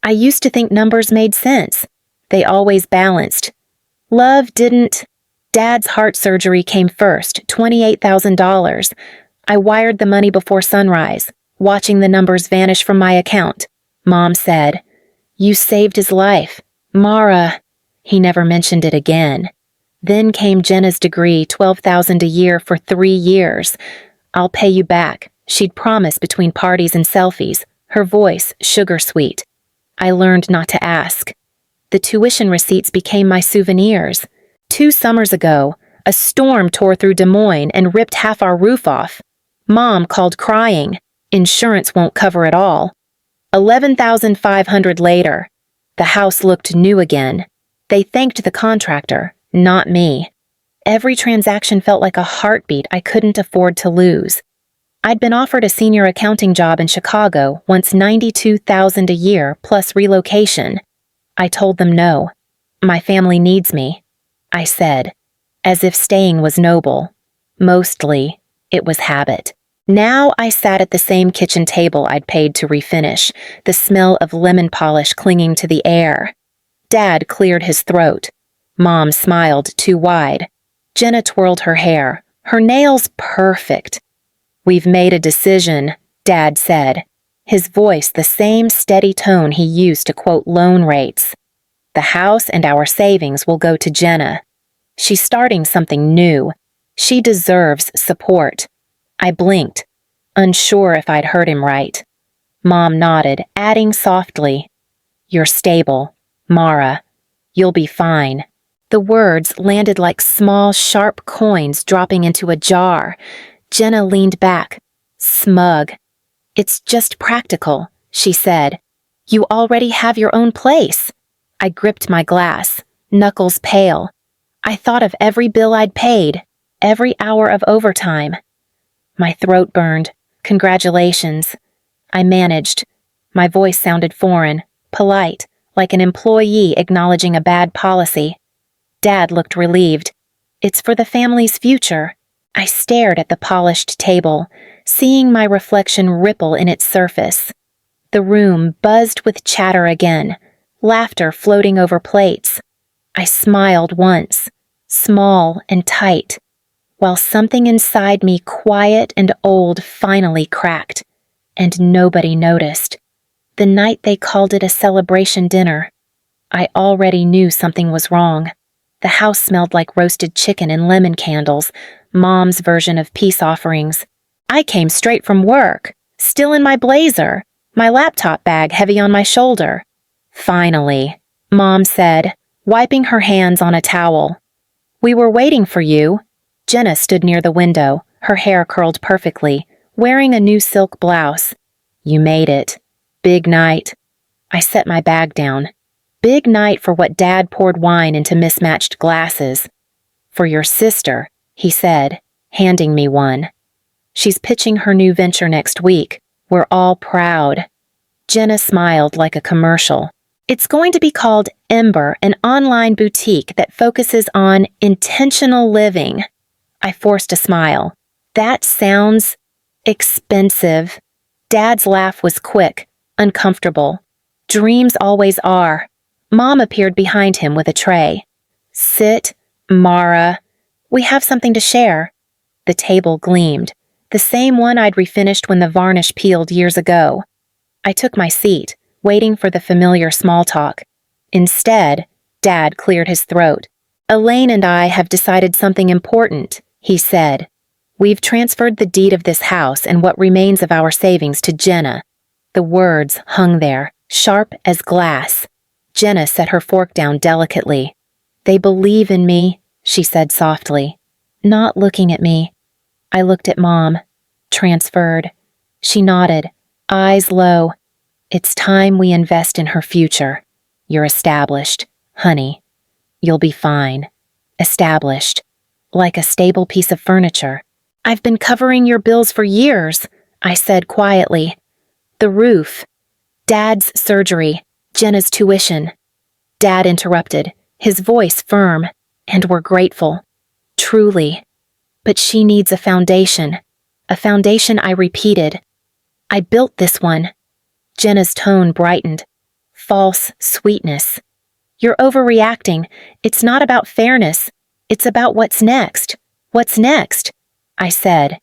I used to think numbers made sense. They always balanced. Love didn't. Dad's heart surgery came first, $28,000. I wired the money before sunrise, watching the numbers vanish from my account. Mom said, "You saved his life. Mara." He never mentioned it again. Then came Jenna's degree, $12,000 a year for 3 years. "I'll pay you back," she'd promised between parties and selfies, her voice sugar-sweet. I learned not to ask. The tuition receipts became my souvenirs. 2 summers ago, a storm tore through Des Moines and ripped half our roof off. Mom called crying. Insurance won't cover it all. $11,500 later. The house looked new again. They thanked the contractor, not me. Every transaction felt like a heartbeat I couldn't afford to lose. I'd been offered a senior accounting job in Chicago, once $92,000 a year plus relocation. I told them no. "My family needs me," I said, as if staying was noble. Mostly, it was habit. Now I sat at the same kitchen table I'd paid to refinish, the smell of lemon polish clinging to the air. Dad cleared his throat. Mom smiled too wide. Jenna twirled her hair, her nails perfect. "We've made a decision," Dad said, his voice the same steady tone he used to quote loan rates. "The house and our savings will go to Jenna. She's starting something new. She deserves support." I blinked, unsure if I'd heard him right. Mom nodded, adding softly, "You're stable, Mara. You'll be fine." The words landed like small, sharp coins dropping into a jar. Jenna leaned back, smug. "It's just practical," she said. "You already have your own place." I gripped my glass, knuckles pale. I thought of every bill I'd paid, every hour of overtime. My throat burned. "Congratulations." I managed. My voice sounded foreign, polite, like an employee acknowledging a bad policy. Dad looked relieved. "It's for the family's future." I stared at the polished table, seeing my reflection ripple in its surface. The room buzzed with chatter again, laughter floating over plates. I smiled once, small and tight, while something inside me, quiet and old, finally cracked, and nobody noticed. The night they called it a celebration dinner, I already knew something was wrong. The house smelled like roasted chicken and lemon candles, Mom's version of peace offerings. I came straight from work, still in my blazer, my laptop bag heavy on my shoulder. "Finally," Mom said, wiping her hands on a towel. "We were waiting for you." Jenna stood near the window, her hair curled perfectly, wearing a new silk blouse. "You made it. Big night." I set my bag down. Big night for what Dad poured wine into mismatched glasses. "For your sister," he said, handing me one. "She's pitching her new venture next week. We're all proud." Jenna smiled like a commercial. "It's going to be called Ember, an online boutique that focuses on intentional living." I forced a smile. "That sounds expensive." Dad's laugh was quick, uncomfortable. "Dreams always are." Mom appeared behind him with a tray. "Sit, Mara. We have something to share." The table gleamed, the same one I'd refinished when the varnish peeled years ago. I took my seat, waiting for the familiar small talk. Instead, Dad cleared his throat. "Elaine and I have decided something important," he said. "We've transferred the deed of this house and what remains of our savings to Jenna." The words hung there, sharp as glass. Jenna set her fork down delicately. "They believe in me," she said softly, not looking at me. I looked at Mom. Transferred. She nodded, eyes low. "It's time we invest in her future. You're established, honey. You'll be fine. Established. Like a stable piece of furniture." "I've been covering your bills for years," I said quietly. "The roof. Dad's surgery. Jenna's tuition." Dad interrupted, his voice firm. "And we're grateful. Truly. But she needs a foundation. A foundation," I repeated. "I built this one." Jenna's tone brightened. false sweetness. You're overreacting. It's not about fairness. It's about what's next. What's next? I said.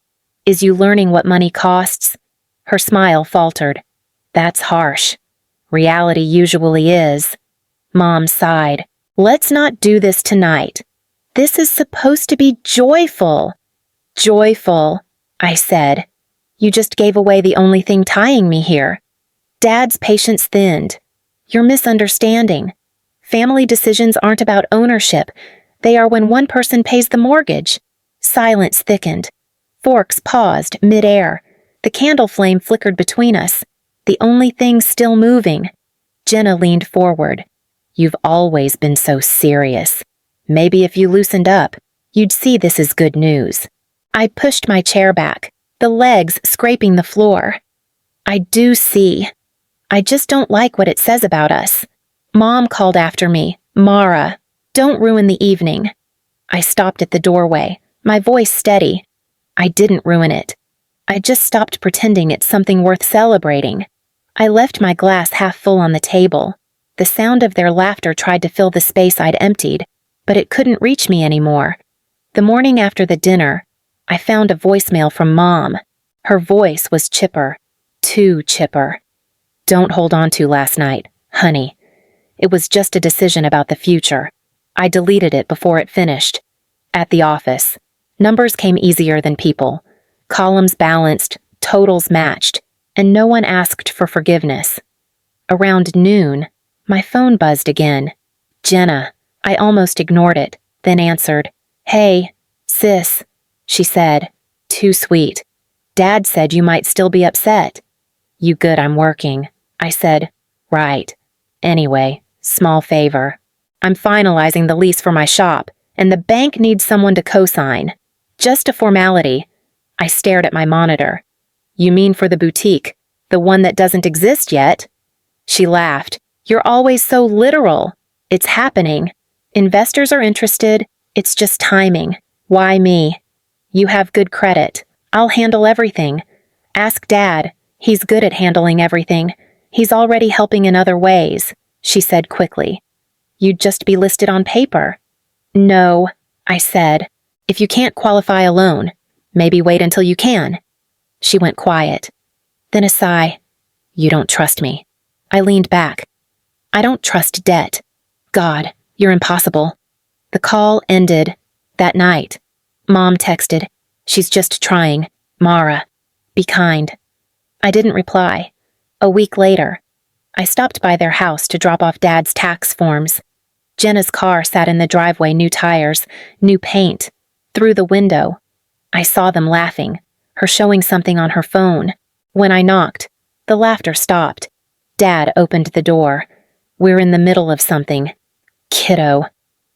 Is you learning what money costs? Her smile faltered. That's harsh. Reality usually is. Mom sighed. Let's not do this tonight. This is supposed to be joyful. Joyful, I said. You just gave away the only thing tying me here. Dad's patience thinned. You're misunderstanding. Family decisions aren't about ownership. They are when one person pays the mortgage. Silence thickened. Forks paused mid-air. The candle flame flickered between us. The only thing still moving. Jenna leaned forward. You've always been so serious. Maybe if you loosened up, you'd see this is good news. I pushed my chair back, the legs scraping the floor. I do see. I just don't like what it says about us. Mom called after me. Mara, don't ruin the evening. I stopped at the doorway, my voice steady. I didn't ruin it. I just stopped pretending it's something worth celebrating. I left my glass half full on the table. The sound of their laughter tried to fill the space I'd emptied, but it couldn't reach me anymore. The morning after the dinner, I found a voicemail from Mom. Her voice was chipper. Too chipper. Don't hold on to last night, honey. It was just a decision about the future. I deleted it before it finished. At the office, numbers came easier than people. Columns balanced, totals matched, and no one asked for forgiveness. Around noon, my phone buzzed again. Jenna. I almost ignored it, then answered. Hey, sis, she said. Too sweet. Dad said you might still be upset. You good I'm working. I said, right. Anyway, small favor. I'm finalizing the lease for my shop, and the bank needs someone to co-sign. Just a formality. I stared at my monitor. You mean for the boutique, the one that doesn't exist yet? She laughed. You're always so literal. It's happening. Investors are interested. It's just timing. Why me? You have good credit. I'll handle everything. Ask Dad. He's good at handling everything. He's already helping in other ways, she said quickly. You'd just be listed on paper. No, I said. If you can't qualify a loan, maybe wait until you can. She went quiet. Then a sigh. You don't trust me. I leaned back. I don't trust debt. God, you're impossible. The call ended. That night, Mom texted. She's just trying. Mara, be kind. I didn't reply. A week later, I stopped by their house to drop off Dad's tax forms. Jenna's car sat in the driveway, new tires, new paint. Through the window, I saw them laughing, her showing something on her phone. When I knocked, the laughter stopped. Dad opened the door. We're in the middle of something. Kiddo.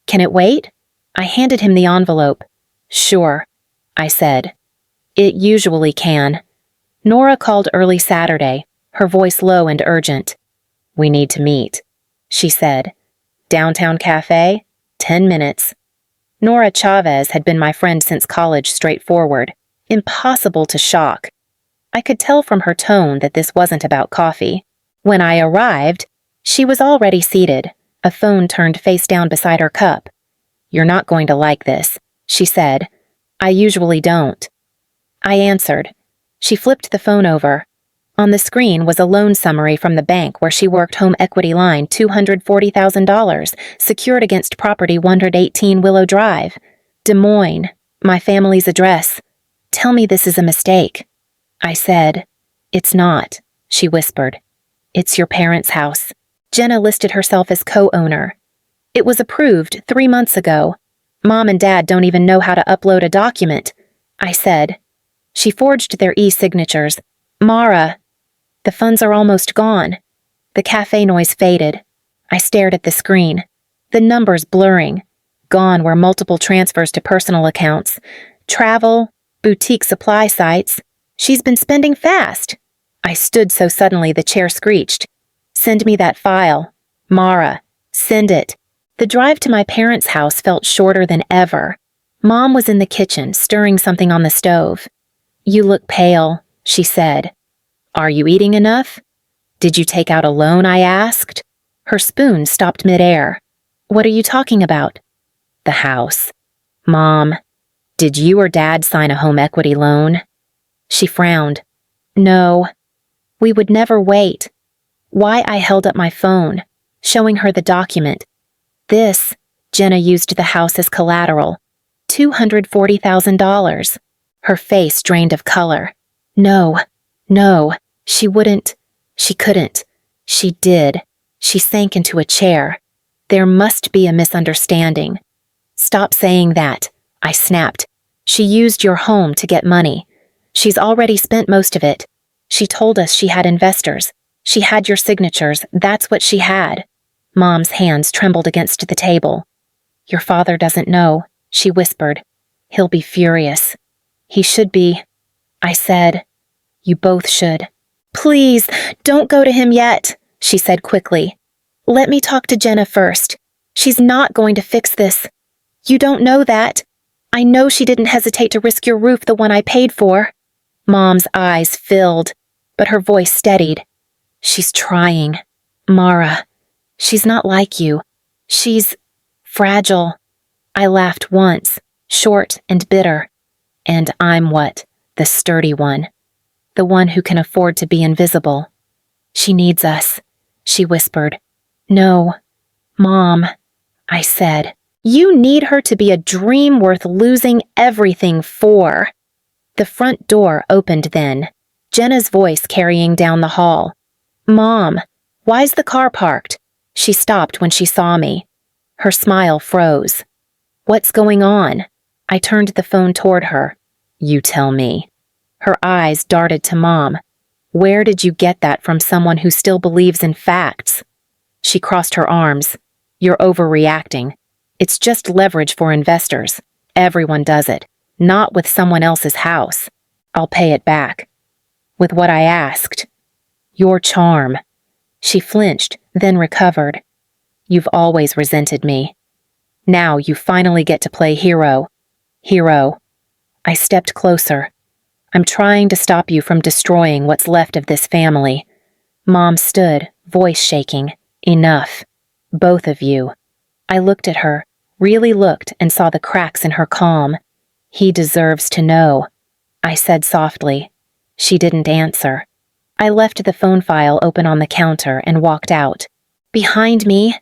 Can it wait? I handed him the envelope. Sure, I said. It usually can. Nora called early Saturday, her voice low and urgent. We need to meet, she said. Downtown cafe, 10 minutes. Nora Chavez had been my friend since college, straightforward. Impossible to shock. I could tell from her tone that this wasn't about coffee. When I arrived, she was already seated, a phone turned face down beside her cup. You're not going to like this, she said. I usually don't. I answered. She flipped the phone over. On the screen was a loan summary from the bank where she worked, home equity line, $240,000, secured against property 118 Willow Drive. Des Moines, my family's address. Tell me this is a mistake. I said. It's not, she whispered. It's your parents' house. Jenna listed herself as co-owner. It was approved 3 months ago. Mom and Dad don't even know how to upload a document, I said. She forged their e-signatures. Mara. The funds are almost gone. The cafe noise faded. I stared at the screen. The numbers blurring. Gone were multiple transfers to personal accounts. Travel, boutique supply sites. She's been spending fast. I stood so suddenly the chair screeched. Send me that file. Mara, send it. The drive to my parents' house felt shorter than ever. Mom was in the kitchen, stirring something on the stove. You look pale, she said. Are you eating enough? Did you take out a loan, I asked. Her spoon stopped midair. What are you talking about? The house. Mom, did you or Dad sign a home equity loan? She frowned. No. We would never wait. Why I held up my phone, showing her the document. This, Jenna used the house as collateral. $240,000. Her face drained of color. No, she wouldn't. She couldn't. She did. She sank into a chair. There must be a misunderstanding. Stop saying that, I snapped. She used your home to get money. She's already spent most of it. She told us she had investors. She had your signatures. That's what she had. Mom's hands trembled against the table. Your father doesn't know, she whispered. He'll be furious. He should be. I said, you both should. Please, don't go to him yet, she said quickly. Let me talk to Jenna first. She's not going to fix this. You don't know that. I know she didn't hesitate to risk your roof, the one I paid for. Mom's eyes filled, but her voice steadied. She's trying. Mara, she's not like you. She's fragile. I laughed once, short and bitter. And I'm what? The sturdy one. The one who can afford to be invisible. She needs us, she whispered. No, Mom, I said. You need her to be a dream worth losing everything for. The front door opened then, Jenna's voice carrying down the hall. Mom, why's the car parked? She stopped when she saw me. Her smile froze. What's going on? I turned the phone toward her. You tell me. Her eyes darted to Mom. Where did you get that from someone who still believes in facts? She crossed her arms. You're overreacting. It's just leverage for investors. Everyone does it. Not with someone else's house. I'll pay it back. With what I asked. Your charm. She flinched, then recovered. You've always resented me. Now you finally get to play hero. Hero. I stepped closer. I'm trying to stop you from destroying what's left of this family. Mom stood, voice shaking. Enough. Both of you. I looked at her, really looked, and saw the cracks in her calm. He deserves to know, I said softly. She didn't answer. I left the phone file open on the counter and walked out. Behind me,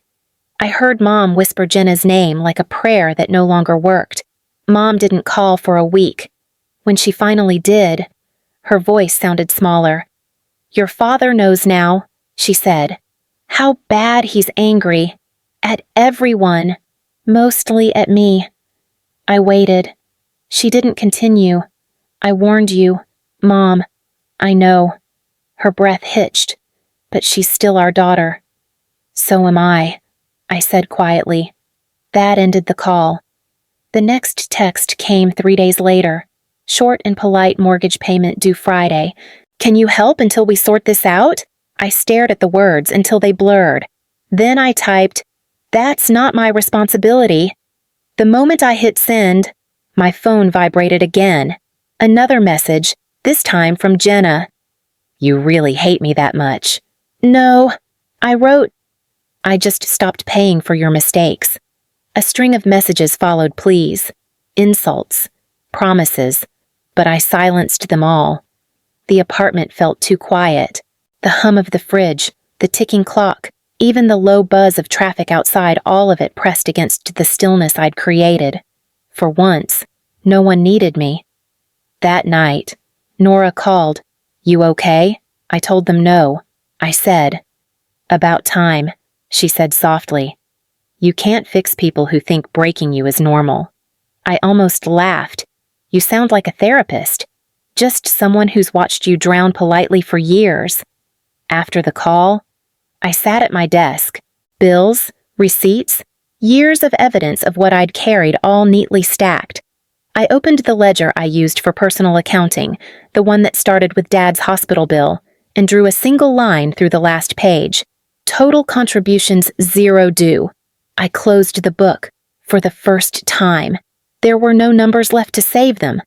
I heard Mom whisper Jenna's name like a prayer that no longer worked. Mom didn't call for a week. When she finally did, her voice sounded smaller. Your father knows now, she said. How bad he's angry. At everyone. Mostly at me. I waited. She didn't continue. I warned you, Mom. I know. Her breath hitched. But she's still our daughter. So am I said quietly. That ended the call. The next text came 3 days later. Short and polite mortgage payment due Friday. Can you help until we sort this out? I stared at the words until they blurred. Then I typed, That's not my responsibility. The moment I hit send, my phone vibrated again. Another message, this time from Jenna. You really hate me that much. No, I wrote, I just stopped paying for your mistakes. A string of messages followed pleas, insults, promises, but I silenced them all. The apartment felt too quiet. The hum of the fridge, the ticking clock, even the low buzz of traffic outside, all of it pressed against the stillness I'd created. For once, no one needed me. That night, Nora called. You okay? I told them no. I said, About time, she said softly. You can't fix people who think breaking you is normal. I almost laughed. You sound like a therapist. Just someone who's watched you drown politely for years. After the call, I sat at my desk. Bills, receipts, years of evidence of what I'd carried all neatly stacked. I opened the ledger I used for personal accounting, the one that started with Dad's hospital bill, and drew a single line through the last page. Total contributions 0 due. I closed the book, for the first time. There were no numbers left to save them.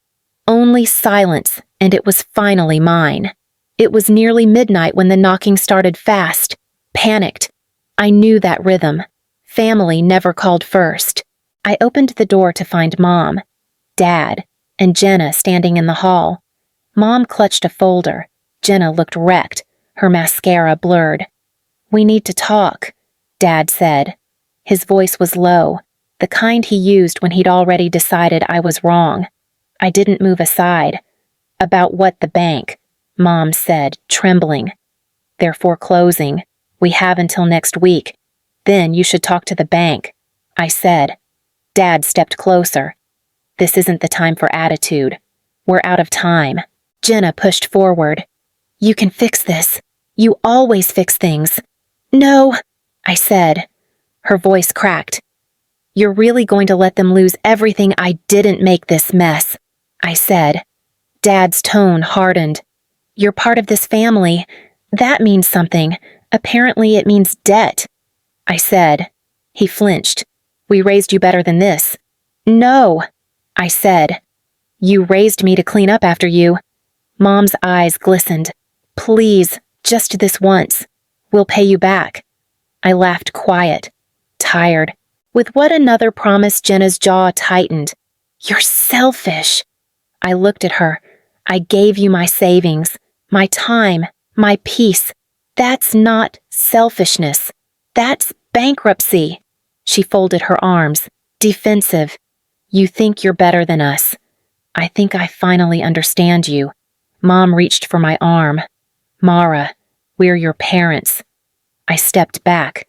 Only silence, and it was finally mine. It was nearly midnight when the knocking started fast. Panicked. I knew that rhythm. Family never called first. I opened the door to find Mom, Dad, and Jenna standing in the hall. Mom clutched a folder. Jenna looked wrecked, her mascara blurred. "We need to talk," Dad said. His voice was low, the kind he used when he'd already decided I was wrong. I didn't move aside. "About what, the bank?" Mom said, trembling. "They're foreclosing. We have until next week. Then you should talk to the bank," I said. Dad stepped closer. "This isn't the time for attitude. We're out of time." Jenna pushed forward. "You can fix this. You always fix things." "No," I said. Her voice cracked. "You're really going to let them lose everything? I didn't make this mess," I said. Dad's tone hardened. "You're part of this family. That means something. Apparently it means debt," I said. He flinched. "We raised you better than this." "No," I said. "You raised me to clean up after you." Mom's eyes glistened. "Please, just this once. We'll pay you back." I laughed quiet, tired. With what another promise, Jenna's jaw tightened. "You're selfish." I looked at her. "I gave you my savings, my time, my peace. That's not selfishness. That's bankruptcy." She folded her arms, defensive. "You think you're better than us. I think I finally understand you." Mom reached for my arm. "Mara, we're your parents." I stepped back.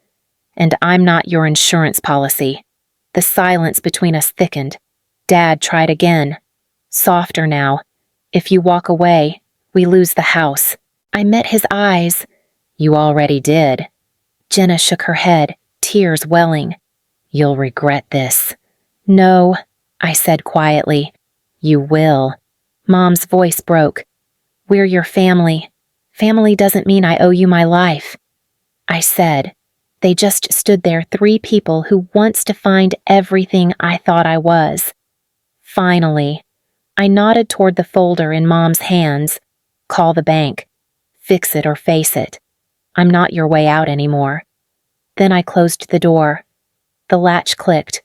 "And I'm not your insurance policy." The silence between us thickened. Dad tried again. Softer now. "If you walk away, we lose the house." I met his eyes. "You already did." Jenna shook her head, tears welling. "You'll regret this." "No," I said quietly. "You will." Mom's voice broke. "We're your family. Family doesn't mean I owe you my life." I said. They just stood there, 3 people who once defined everything I thought I was. Finally, I nodded toward the folder in Mom's hands. "Call the bank. Fix it or face it. I'm not your way out anymore." Then I closed the door. The latch clicked,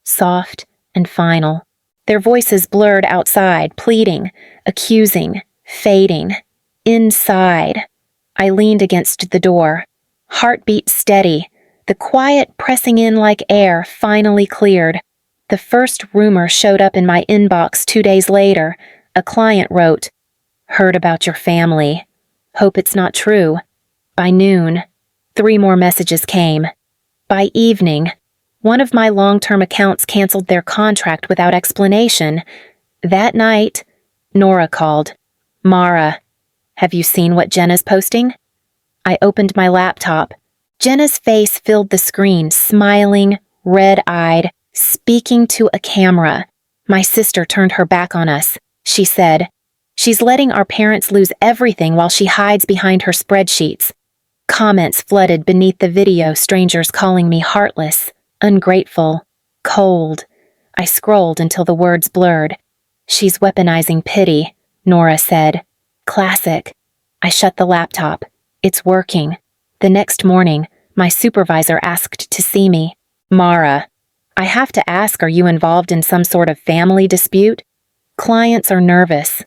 soft and final. Their voices blurred outside, pleading, accusing, fading. Inside, I leaned against the door, heartbeat steady. The quiet pressing in like air finally cleared. The first rumor showed up in my inbox 2 days later. A client wrote, "Heard about your family. Hope it's not true." By noon, 3 more messages came. By evening, one of my long-term accounts canceled their contract without explanation. That night, Nora called. "Mara, have you seen what Jenna's posting?" I opened my laptop. Jenna's face filled the screen, smiling, red-eyed, speaking to a camera. My sister turned her back on us. She said, "She's letting our parents lose everything while she hides behind her spreadsheets." Comments flooded beneath the video, strangers calling me heartless, ungrateful, cold. I scrolled until the words blurred. "She's weaponizing pity," Nora said. Classic. I shut the laptop. It's working. The next morning, my supervisor asked to see me. "Mara, I have to ask, are you involved in some sort of family dispute? Clients are nervous."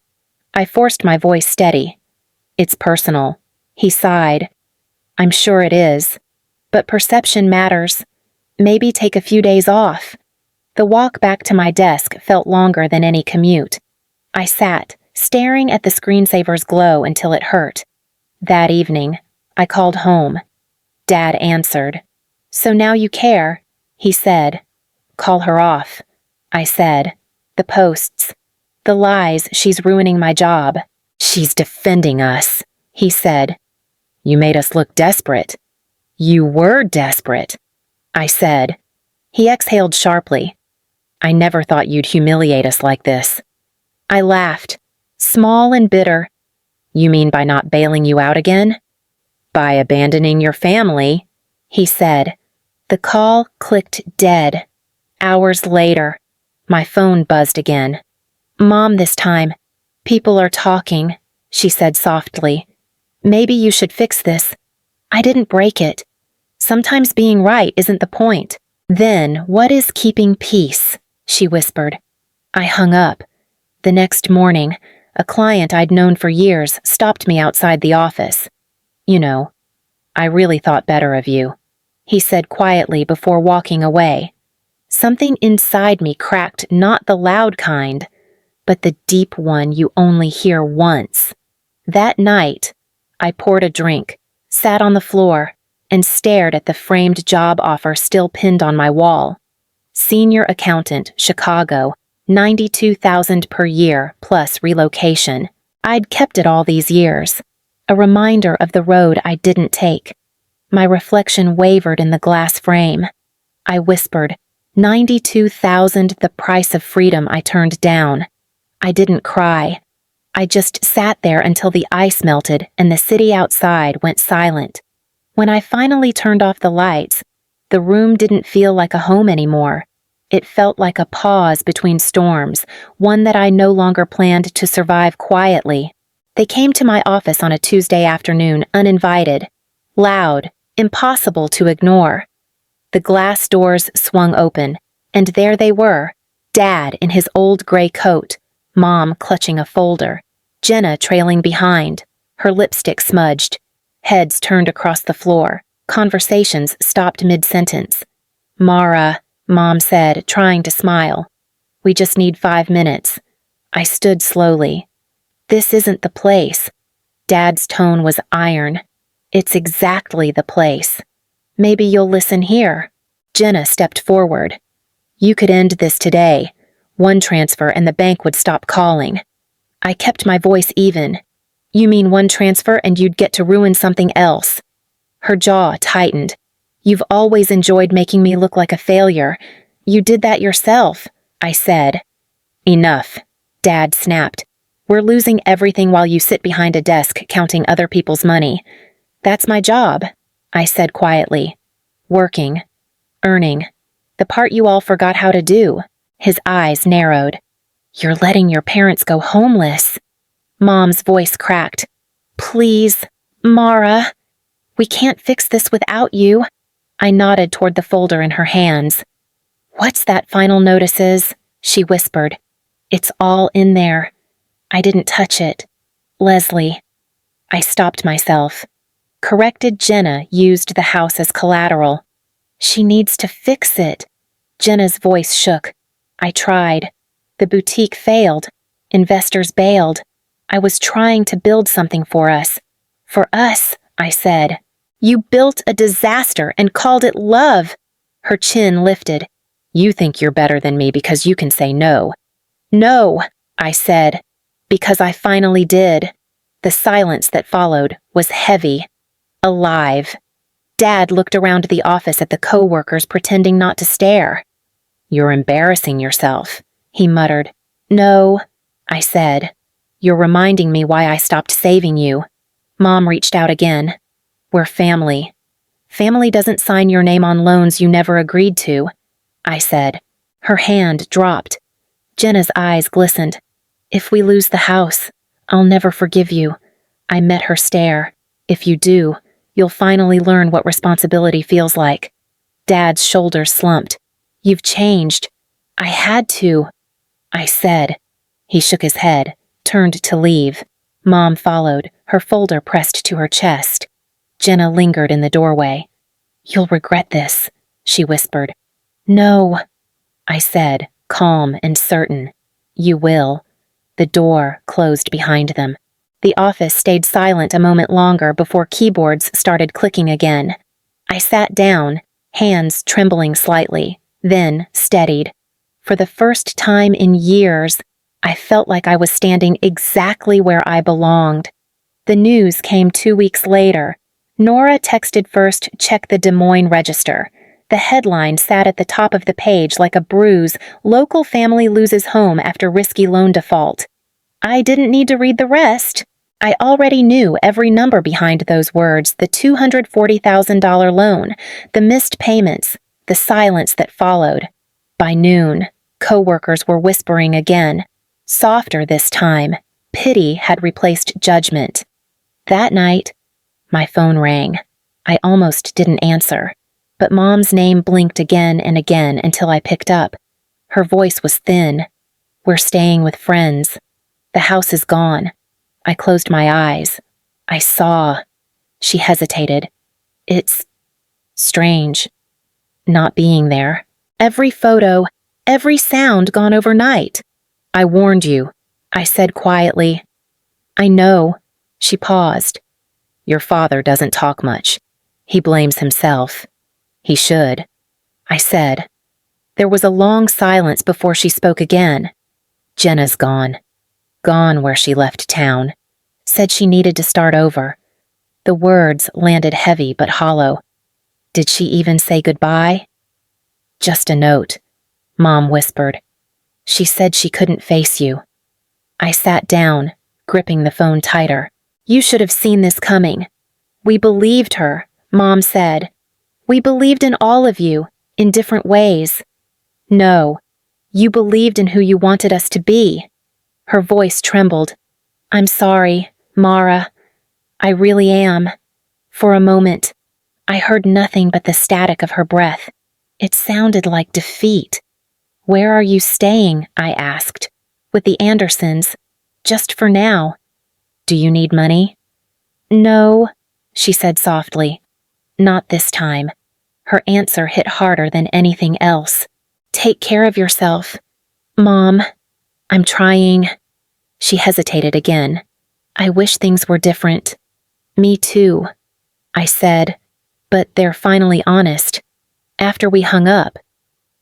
I forced my voice steady. "It's personal." He sighed. "I'm sure it is. But perception matters. Maybe take a few days off." The walk back to my desk felt longer than any commute. I sat, staring at the screensaver's glow until it hurt. That evening, I called home. Dad answered. "So now you care," he said. "Call her off," I said. "The posts. The lies, she's ruining my job." "She's defending us," he said. "You made us look desperate." "You were desperate," I said. He exhaled sharply. "I never thought you'd humiliate us like this." I laughed, small and bitter. "You mean by not bailing you out again?" "By abandoning your family," he said. The call clicked dead. Hours later, my phone buzzed again. "Mom this time. People are talking," she said softly. "Maybe you should fix this." I didn't break it. Sometimes being right isn't the point. Then, what is keeping peace? She whispered. I hung up. The next morning, a client I'd known for years stopped me outside the office. You know, I really thought better of you, he said quietly before walking away. Something inside me cracked, not the loud kind, but the deep one you only hear once. That night, I poured a drink, sat on the floor, and stared at the framed job offer still pinned on my wall. Senior accountant, Chicago, $92,000 per year plus relocation. I'd kept it all these years, a reminder of the road I didn't take. My reflection wavered in the glass frame. I whispered, 92,000, the price of freedom I turned down. I didn't cry. I just sat there until the ice melted and the city outside went silent. When I finally turned off the lights, the room didn't feel like a home anymore. It felt like a pause between storms, one that I no longer planned to survive quietly. They came to my office on a Tuesday afternoon, uninvited, loud, impossible to ignore. The glass doors swung open, and there they were, Dad in his old gray coat, Mom clutching a folder, Jenna trailing behind, her lipstick smudged. Heads turned across the floor. Conversations stopped mid-sentence. Mara, Mom said, trying to smile. We just need 5 minutes. I stood slowly. This isn't the place. Dad's tone was iron. It's exactly the place. Maybe you'll listen here. Jenna stepped forward. You could end this today. One transfer and the bank would stop calling. I kept my voice even. You mean one transfer and you'd get to ruin something else? Her jaw tightened. You've always enjoyed making me look like a failure. You did that yourself, I said. Enough, Dad snapped. We're losing everything while you sit behind a desk counting other people's money. That's my job, I said quietly. Working. Earning. The part you all forgot how to do. His eyes narrowed. You're letting your parents go homeless. Mom's voice cracked. Please, Mara. We can't fix this without you. I nodded toward the folder in her hands. What's that final notices? She whispered. It's all in there. I didn't touch it. Leslie. I stopped myself. Corrected Jenna used the house as collateral. She needs to fix it. Jenna's voice shook. I tried. The boutique failed. Investors bailed. I was trying to build something for us. For us, I said. You built a disaster and called it love. Her chin lifted. You think you're better than me because you can say no. No, I said, because I finally did. The silence that followed was heavy, alive. Dad looked around the office at the co-workers pretending not to stare. You're embarrassing yourself, he muttered. No, I said. You're reminding me why I stopped saving you. Mom reached out again. We're family. Family doesn't sign your name on loans you never agreed to, I said. Her hand dropped. Jenna's eyes glistened. If we lose the house, I'll never forgive you. I met her stare. If you do, you'll finally learn what responsibility feels like. Dad's shoulders slumped. You've changed. I had to, I said. He shook his head, turned to leave. Mom followed, her folder pressed to her chest. Jenna lingered in the doorway. You'll regret this, she whispered. No, I said, calm and certain. You will. The door closed behind them. The office stayed silent a moment longer before keyboards started clicking again. I sat down, hands trembling slightly, then steadied. For the first time in years, I felt like I was standing exactly where I belonged. The news came 2 weeks later. Nora texted first, check the Des Moines Register. The headline sat at the top of the page like a bruise, local family loses home after risky loan default. I didn't need to read the rest. I already knew every number behind those words, the $240,000 loan, the missed payments, the silence that followed. By noon, co-workers were whispering again. Softer this time. Pity had replaced judgment. That night, my phone rang. I almost didn't answer, but Mom's name blinked again and again until I picked up. Her voice was thin. We're staying with friends. The house is gone. I closed my eyes. I saw. She hesitated. It's strange, not being there. Every photo, every sound gone overnight. I warned you, I said quietly. I know. She paused. Your father doesn't talk much. He blames himself. He should, I said. There was a long silence before she spoke again. Jenna's gone. Gone where she left town. Said she needed to start over. The words landed heavy but hollow. Did she even say goodbye? Just a note, Mom whispered. She said she couldn't face you. I sat down, gripping the phone tighter. You should have seen this coming. We believed her, Mom said. We believed in all of you, in different ways. No, you believed in who you wanted us to be. Her voice trembled. I'm sorry, Mara. I really am. For a moment, I heard nothing but the static of her breath. It sounded like defeat. Where are you staying? I asked. With the Andersons. Just for now. Do you need money? No, she said softly. Not this time. Her answer hit harder than anything else. Take care of yourself. Mom, I'm trying. She hesitated again. I wish things were different. Me too, I said, but they're finally honest. After we hung up,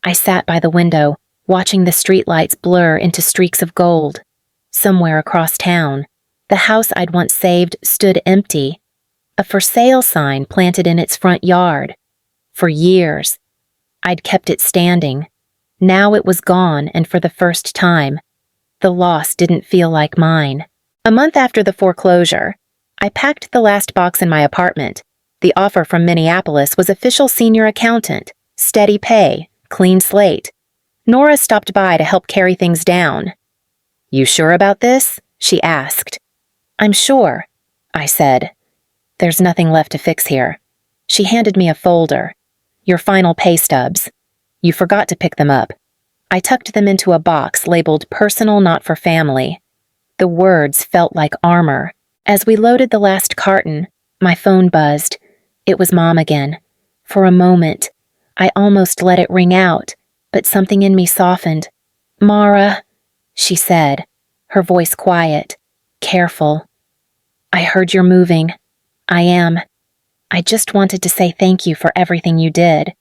I sat by the window, watching the streetlights blur into streaks of gold. Somewhere across town, the house I'd once saved stood empty, a for sale sign planted in its front yard. For years, I'd kept it standing. Now it was gone, and for the first time, the loss didn't feel like mine. A month after the foreclosure, I packed the last box in my apartment. The offer from Minneapolis was official senior accountant, steady pay, clean slate. Nora stopped by to help carry things down. You sure about this? She asked. I'm sure, I said. There's nothing left to fix here. She handed me a folder. Your final pay stubs. You forgot to pick them up. I tucked them into a box labeled personal, not for family. The words felt like armor. As we loaded the last carton, my phone buzzed. It was Mom again. For a moment, I almost let it ring out, but something in me softened. Mara, she said, her voice quiet, careful. I heard you're moving. I am. I just wanted to say thank you for everything you did,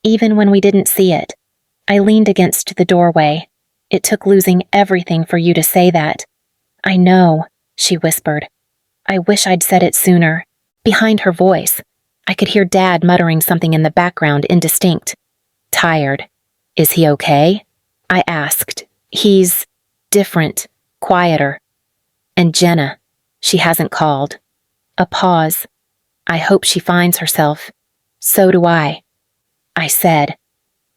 even when we didn't see it. I leaned against the doorway. It took losing everything for you to say that. I know, she whispered. I wish I'd said it sooner. Behind her voice, I could hear Dad muttering something in the background, indistinct. Tired. Is he okay? I asked. He's different, quieter. And Jenna, she hasn't called. A pause. I hope she finds herself. So do I said,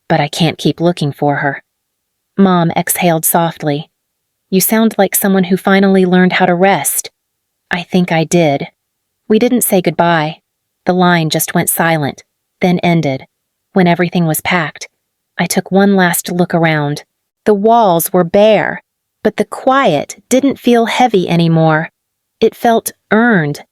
but I can't keep looking for her. Mom exhaled softly. You sound like someone who finally learned how to rest. I think I did. We didn't say goodbye. The line just went silent, then ended. When everything was packed, I took one last look around. The walls were bare, but the quiet didn't feel heavy anymore. It felt earned.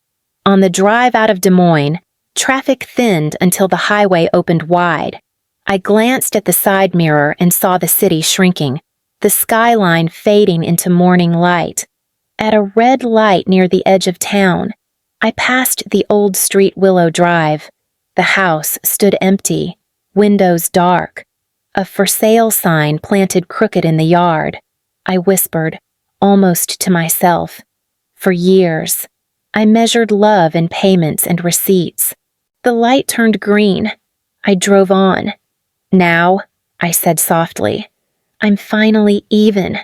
On the drive out of Des Moines, traffic thinned until the highway opened wide. I glanced at the side mirror and saw the city shrinking, the skyline fading into morning light. At a red light near the edge of town, I passed the old street Willow Drive. The house stood empty, windows dark. A for sale sign planted crooked in the yard. I whispered, almost to myself. For years, I measured love in payments and receipts. The light turned green. I drove on. Now, I said softly, I'm finally even.